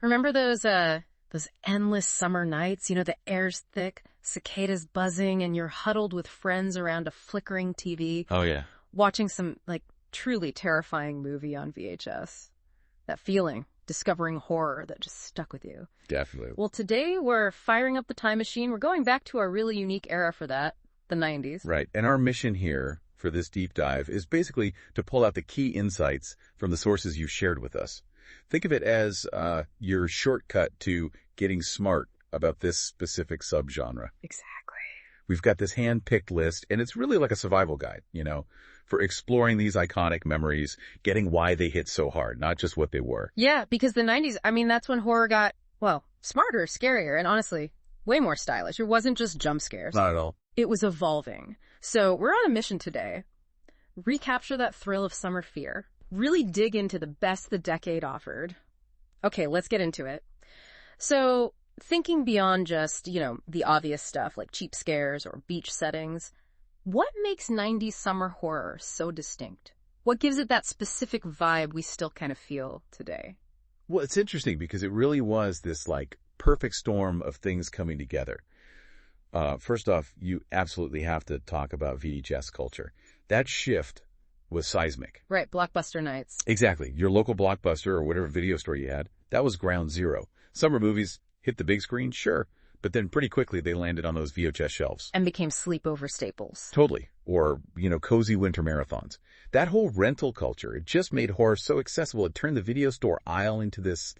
Remember those endless summer nights? The air's thick, cicadas buzzing, and you're huddled with friends around a flickering TV, Oh, yeah. watching some, truly terrifying movie on VHS. That feeling, discovering horror that just stuck with you. Definitely. Well, today we're firing up the time machine. We're going back to a really unique era for that, the 90s. Right. And our mission here for this deep dive is basically to pull out the key insights from the sources you've shared with us. Think of it as your shortcut to getting smart about this specific subgenre. Exactly. We've got this hand-picked list, and it's really like a survival guide, for exploring these iconic memories, getting why they hit so hard, not just what they were. Yeah, because the 90s, that's when horror got, smarter, scarier, and honestly, way more stylish. It wasn't just jump scares. Not at all. It was evolving. So we're on a mission today. Recapture that thrill of summer fear. Really dig into the best the decade offered. Okay, let's get into it. So, thinking beyond just, the obvious stuff like cheap scares or beach settings, what makes 90s summer horror so distinct? What gives it that specific vibe we still kind of feel today? Well, it's interesting because it really was this, perfect storm of things coming together. First off, you absolutely have to talk about VHS culture. That shift was seismic. Right, blockbuster nights. Exactly. Your local Blockbuster or whatever video store you had, that was ground zero. Summer movies hit the big screen, sure, but then pretty quickly they landed on those VHS shelves. And became sleepover staples. Totally. Or, cozy winter marathons. That whole rental culture, it just made horror so accessible. It turned the video store aisle into this,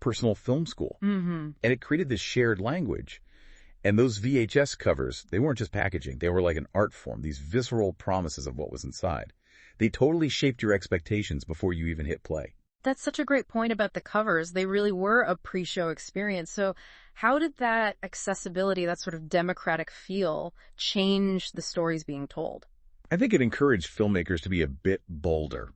personal film school. Mm-hmm. And it created this shared language. And those VHS covers, they weren't just packaging. They were like an art form, these visceral promises of what was inside. They totally shaped your expectations before you even hit play. That's such a great point about the covers. They really were a pre-show experience. So how did that accessibility, that sort of democratic feel, change the stories being told? I think it encouraged filmmakers to be a bit bolder,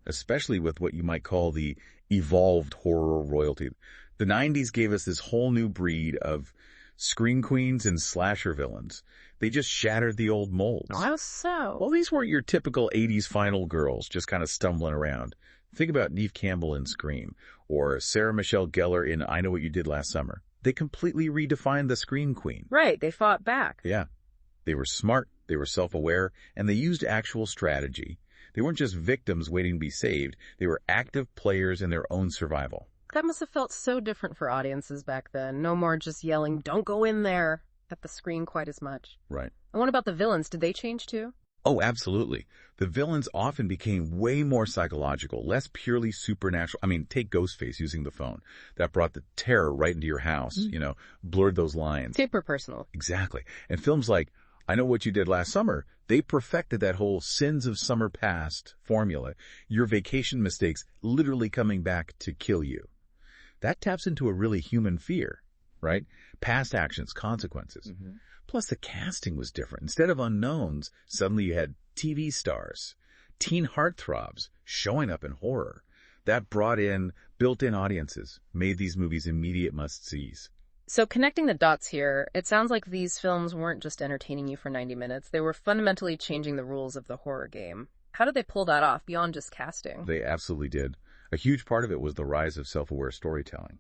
especially with what you might call the evolved horror royalty. The 90s gave us this whole new breed of scream queens and slasher villains. They just shattered the old molds. How so? Well, these weren't your typical 80s final girls just kind of stumbling around. Think about Neve Campbell in Scream, or Sarah Michelle Gellar in I Know What You Did Last Summer. They completely redefined the scream queen. Right, they fought back. Yeah. They were smart, they were self-aware, and they used actual strategy. They weren't just victims waiting to be saved. They were active players in their own survival. That must have felt so different for audiences back then. No more just yelling, "Don't go in there," at the screen quite as much. Right. And what about the villains? Did they change too? Oh, absolutely. The villains often became way more psychological, less purely supernatural. Take Ghostface using the phone. That brought the terror right into your house, blurred those lines. Super personal. Exactly. And films like I Know What You Did Last Summer, they perfected that whole sins of summer past formula. Your vacation mistakes literally coming back to kill you. That taps into a really human fear, right? Past actions, consequences. Mm-hmm. Plus, the casting was different. Instead of unknowns, suddenly you had TV stars, teen heartthrobs showing up in horror. That brought in built-in audiences, made these movies immediate must-sees. So connecting the dots here, it sounds like these films weren't just entertaining you for 90 minutes. They were fundamentally changing the rules of the horror game. How did they pull that off beyond just casting? They absolutely did. A huge part of it was the rise of self-aware storytelling.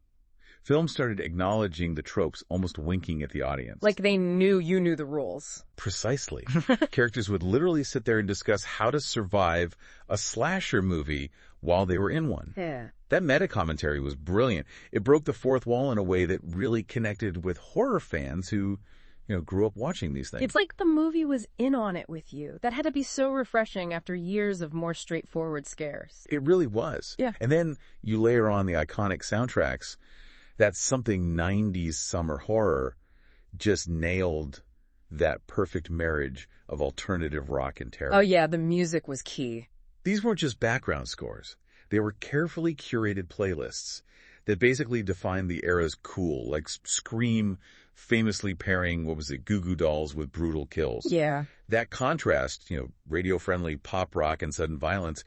Films started acknowledging the tropes, almost winking at the audience. Like they knew you knew the rules. Precisely. Characters would literally sit there and discuss how to survive a slasher movie while they were in one. Yeah. That meta-commentary was brilliant. It broke the fourth wall in a way that really connected with horror fans who, grew up watching these things. It's like the movie was in on it with you. That had to be so refreshing after years of more straightforward scares. It really was. Yeah. And then you layer on the iconic soundtracks. That's something 90s summer horror just nailed that perfect marriage of alternative rock and terror. Oh yeah, the music was key. These weren't just background scores. They were carefully curated playlists that basically defined the era's cool, like Scream famously pairing, Goo Goo Dolls with brutal kills. Yeah. That contrast, radio-friendly pop rock and sudden violence,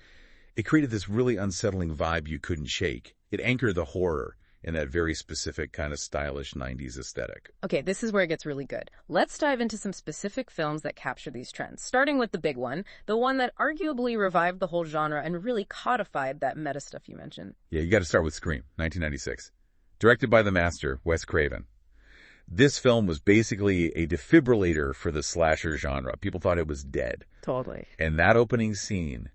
it created this really unsettling vibe you couldn't shake. It anchored the horror in that very specific kind of stylish 90s aesthetic. Okay, this is where it gets really good. Let's dive into some specific films that capture these trends, starting with the big one, the one that arguably revived the whole genre and really codified that meta stuff you mentioned. Yeah, you got to start with Scream, 1996. directed by the master, Wes Craven. This film was basically a defibrillator for the slasher genre. People thought it was dead. Totally. And that opening scene,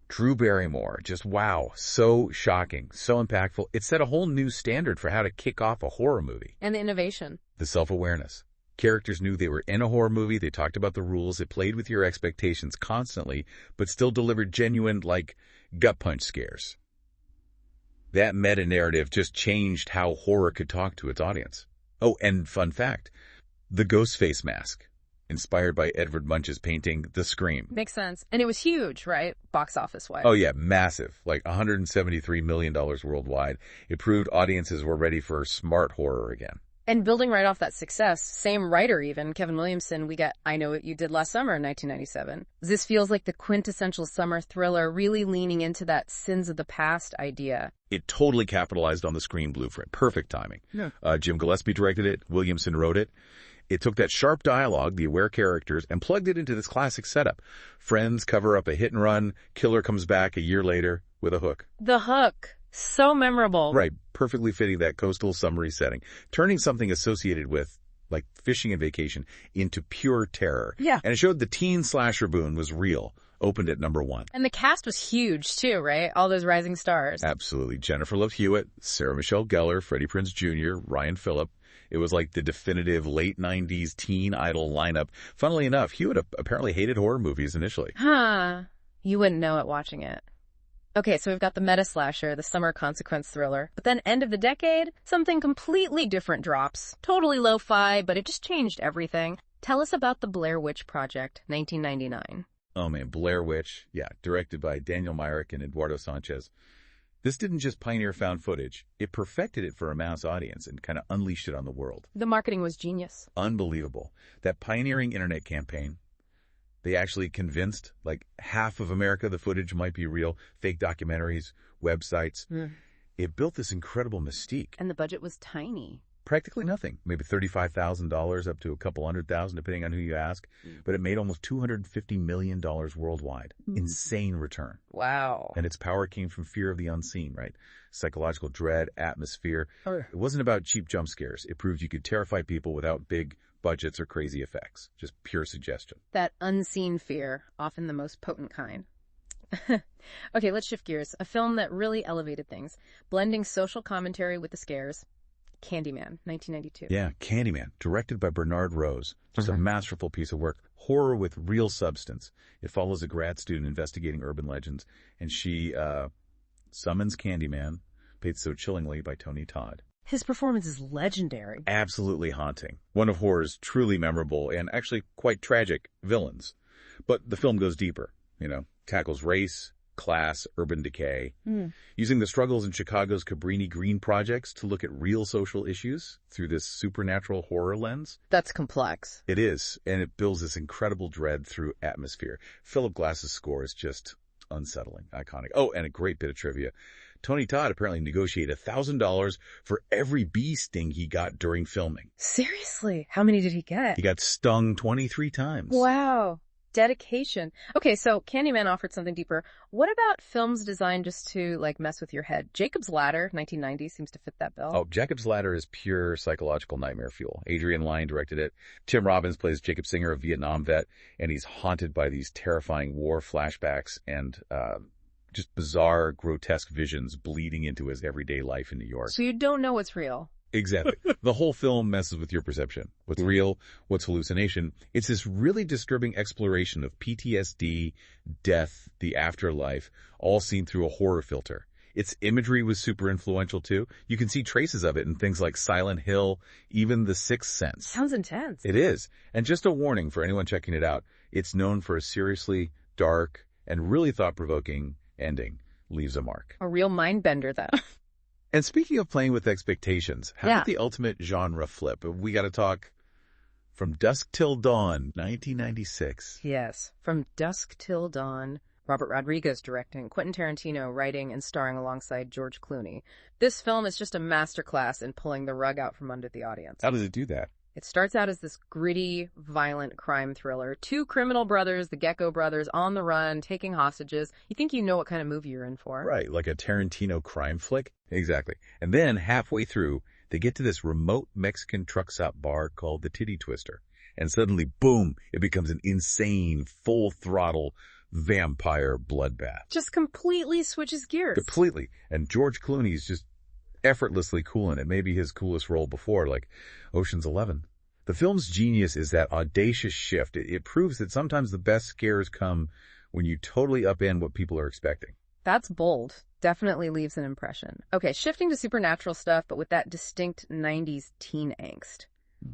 Drew Barrymore, just wow, so shocking, so impactful. It set a whole new standard for how to kick off a horror movie. And the innovation. The self-awareness. Characters knew they were in a horror movie, they talked about the rules, it played with your expectations constantly, but still delivered genuine, gut punch scares. That meta-narrative just changed how horror could talk to its audience. Oh, and fun fact, the ghost face mask, inspired by Edvard Munch's painting, The Scream. Makes sense. And it was huge, right? Box office-wise. Oh yeah, massive, $173 million worldwide. It proved audiences were ready for smart horror again. And building right off that success, same writer even, Kevin Williamson, we got I Know What You Did Last Summer in 1997. This feels like the quintessential summer thriller, really leaning into that sins of the past idea. It totally capitalized on the Scream blueprint. Perfect timing. Yeah. Jim Gillespie directed it. Williamson wrote it. It took that sharp dialogue, the aware characters, and plugged it into this classic setup. Friends cover up a hit and run. Killer comes back a year later with a hook. The hook. So memorable. Right. Perfectly fitting that coastal summery setting. Turning something associated with, like fishing and vacation, into pure terror. Yeah. And it showed the teen slasher boom was real. Opened at number 1. And the cast was huge, too, right? All those rising stars. Absolutely. Jennifer Love Hewitt, Sarah Michelle Gellar, Freddie Prinze Jr., Ryan Phillip. It was like the definitive late 90s teen idol lineup. Funnily enough, Hewitt apparently hated horror movies initially. Huh. You wouldn't know it watching it. Okay, so we've got the meta-slasher, the summer consequence thriller. But then end of the decade, something completely different drops. Totally lo-fi, but it just changed everything. Tell us about the Blair Witch Project, 1999. Oh man, Blair Witch. Yeah, directed by Daniel Myrick and Eduardo Sanchez. This didn't just pioneer found footage. It perfected it for a mass audience and kind of unleashed it on the world. The marketing was genius. Unbelievable. That pioneering internet campaign, they actually convinced half of America the footage might be real. Fake documentaries, websites. It built this incredible mystique. And the budget was tiny. Practically nothing. Maybe $35,000 up to a couple $100,000 depending on who you ask. But it made almost $250 million worldwide. Insane return. Wow. And its power came from fear of the unseen, right? Psychological dread, atmosphere. It wasn't about cheap jump scares. It proved you could terrify people without big budgets or crazy effects. Just pure suggestion. That unseen fear, often the most potent kind. Okay, let's shift gears. A film that really elevated things, blending social commentary with the scares. Candyman, 1992. Yeah, Candyman, directed by Bernard Rose. Just a masterful piece of work. Horror with real substance. It follows a grad student investigating urban legends, and she summons Candyman, played so chillingly by Tony Todd. His performance is legendary. Absolutely haunting. One of horror's truly memorable and actually quite tragic villains. But the film goes deeper, tackles race, class, urban decay, using the struggles in Chicago's Cabrini Green projects to look at real social issues through this supernatural horror lens. That's complex. It is, and it builds this incredible dread through atmosphere. Philip Glass's score is just unsettling, iconic. Oh, and a great bit of trivia. Tony Todd apparently negotiated $1,000 for every bee sting he got during filming. Seriously? How many did he get? He got stung 23 times. Wow. Dedication. Okay, so Candyman offered something deeper. What about films designed just to, mess with your head? Jacob's Ladder, 1990, seems to fit that bill. Oh, Jacob's Ladder is pure psychological nightmare fuel. Adrian Lyne directed it. Tim Robbins plays Jacob Singer, a Vietnam vet, and he's haunted by these terrifying war flashbacks and just bizarre, grotesque visions bleeding into his everyday life in New York. So you don't know what's real. Exactly. The whole film messes with your perception. What's real, what's hallucination. It's this really disturbing exploration of PTSD, death, the afterlife, all seen through a horror filter. Its imagery was super influential too. You can see traces of it in things like Silent Hill, even The Sixth Sense. Sounds intense. It is. And just a warning for anyone checking it out, it's known for a seriously dark and really thought-provoking ending. Leaves a mark. A real mind bender, though. And speaking of playing with expectations, how about the ultimate genre flip? We got to talk From Dusk Till Dawn, 1996. Yes, From Dusk Till Dawn. Robert Rodriguez directing, Quentin Tarantino writing and starring alongside George Clooney. This film is just a masterclass in pulling the rug out from under the audience. How does it do that? It starts out as this gritty, violent crime thriller. Two criminal brothers, the Gecko brothers, on the run, taking hostages. You think you know what kind of movie you're in for. Right, like a Tarantino crime flick. Exactly. And then halfway through, they get to this remote Mexican truck stop bar called the Titty Twister. And suddenly, boom, it becomes an insane, full-throttle vampire bloodbath. Just completely switches gears. Completely. And George Clooney's just effortlessly cool in it. Maybe his coolest role before, like Ocean's 11. The film's genius is that audacious shift. It proves that sometimes the best scares come when you totally upend what people are expecting. That's bold. Definitely leaves an impression. Okay, shifting to supernatural stuff, but with that distinct 90s teen angst.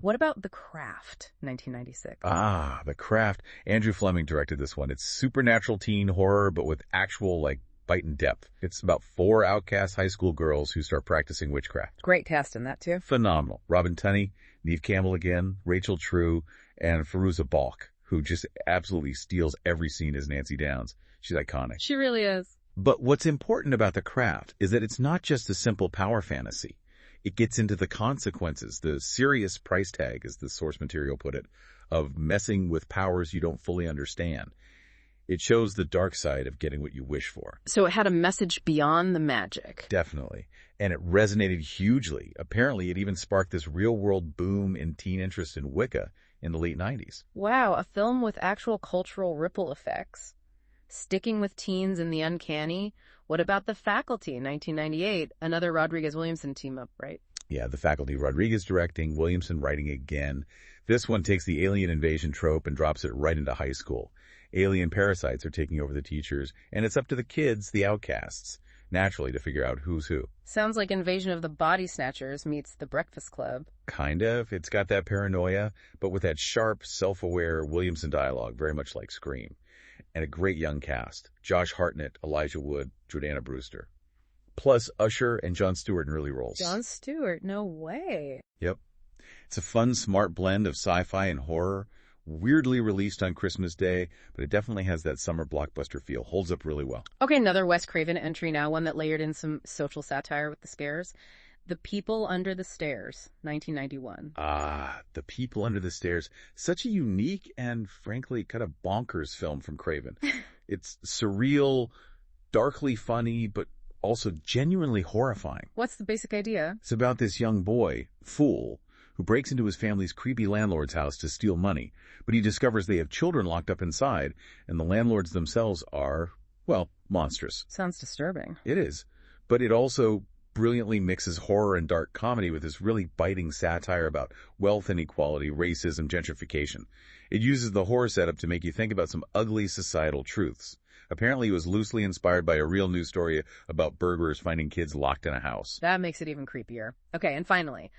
What about The Craft, 1996? Ah, The Craft. Andrew Fleming directed this one. It's supernatural teen horror, but with actual, bite and depth. It's about 4 outcast high school girls who start practicing witchcraft. Great cast in that, too. Phenomenal. Robin Tunney, Neve Campbell again, Rachel True, and Fairuza Balk, who just absolutely steals every scene as Nancy Downs. She's iconic. She really is. But what's important about The Craft is that it's not just a simple power fantasy. It gets into the consequences, the serious price tag, as the source material put it, of messing with powers you don't fully understand. It shows the dark side of getting what you wish for. So it had a message beyond the magic. Definitely. And it resonated hugely. Apparently, it even sparked this real-world boom in teen interest in Wicca in the late 90s. Wow, a film with actual cultural ripple effects. Sticking with teens and the uncanny, what about The Faculty, 1998? Another Rodriguez-Williamson team-up, right? Yeah, The Faculty. Rodriguez directing, Williamson writing again. This one takes the alien invasion trope and drops it right into high school. Alien parasites are taking over the teachers, and it's up to the kids, the outcasts, naturally, to figure out who's who. Sounds like Invasion of the Body Snatchers meets The Breakfast Club. Kind of. It's got that paranoia, but with that sharp, self-aware Williamson dialogue, very much like Scream. And a great young cast. Josh Hartnett, Elijah Wood, Jordana Brewster. Plus Usher and Jon Stewart in early roles. Jon Stewart? No way. Yep. It's a fun, smart blend of sci-fi and horror. Weirdly released on Christmas Day, but it definitely has that summer blockbuster feel. Holds up really well. Okay, another Wes Craven entry now, one that layered in some social satire with the scares. The People Under the Stairs, 1991. Ah, The People Under the Stairs. Such a unique and, frankly, kind of bonkers film from Craven. It's surreal, darkly funny, but also genuinely horrifying. What's the basic idea? It's about this young boy, Fool, who breaks into his family's creepy landlord's house to steal money, but he discovers they have children locked up inside, and the landlords themselves are, well, monstrous. Sounds disturbing. It is, but it also brilliantly mixes horror and dark comedy with this really biting satire about wealth inequality, racism, gentrification. It uses the horror setup to make you think about some ugly societal truths. Apparently, it was loosely inspired by a real news story about burglars finding kids locked in a house. That makes it even creepier. Okay, and finally,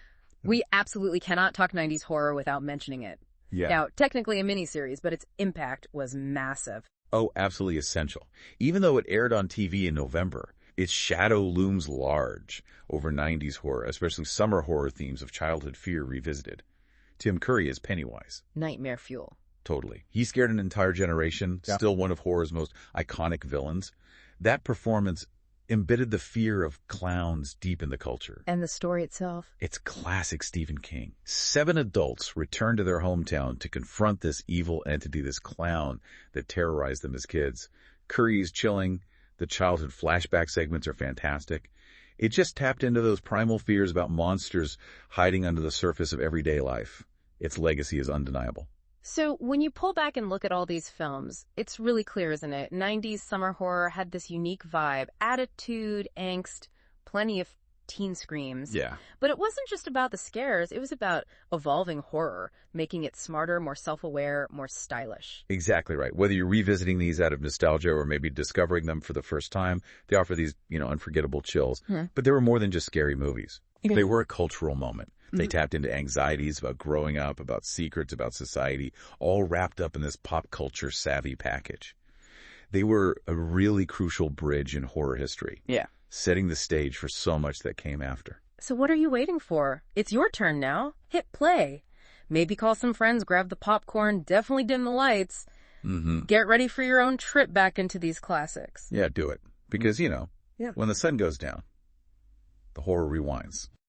we absolutely cannot talk 90s horror without mentioning it. Yeah. Now, technically a miniseries, but its impact was massive. Oh, absolutely essential. Even though it aired on TV in November, its shadow looms large over 90s horror, especially summer horror themes of childhood fear revisited. Tim Curry is Pennywise. Nightmare fuel. Totally. He scared an entire generation, still one of horror's most iconic villains. That performance embedded the fear of clowns deep in the culture. And the story itself? It's classic Stephen King. 7 adults return to their hometown to confront this evil entity, this clown that terrorized them as kids. Curry is chilling. The childhood flashback segments are fantastic. It just tapped into those primal fears about monsters hiding under the surface of everyday life. Its legacy is undeniable. So when you pull back and look at all these films, it's really clear, isn't it? 90s summer horror had this unique vibe, attitude, angst, plenty of teen screams. Yeah. But it wasn't just about the scares. It was about evolving horror, making it smarter, more self-aware, more stylish. Exactly right. Whether you're revisiting these out of nostalgia or maybe discovering them for the first time, they offer these, unforgettable chills. But they were more than just scary movies. They were a cultural moment. They tapped into anxieties about growing up, about secrets, about society, all wrapped up in this pop culture savvy package. They were a really crucial bridge in horror history. Yeah. Setting the stage for so much that came after. So what are you waiting for? It's your turn now. Hit play. Maybe call some friends, grab the popcorn, definitely dim the lights. Get ready for your own trip back into these classics. Yeah, do it. Because, when the sun goes down, the horror rewinds.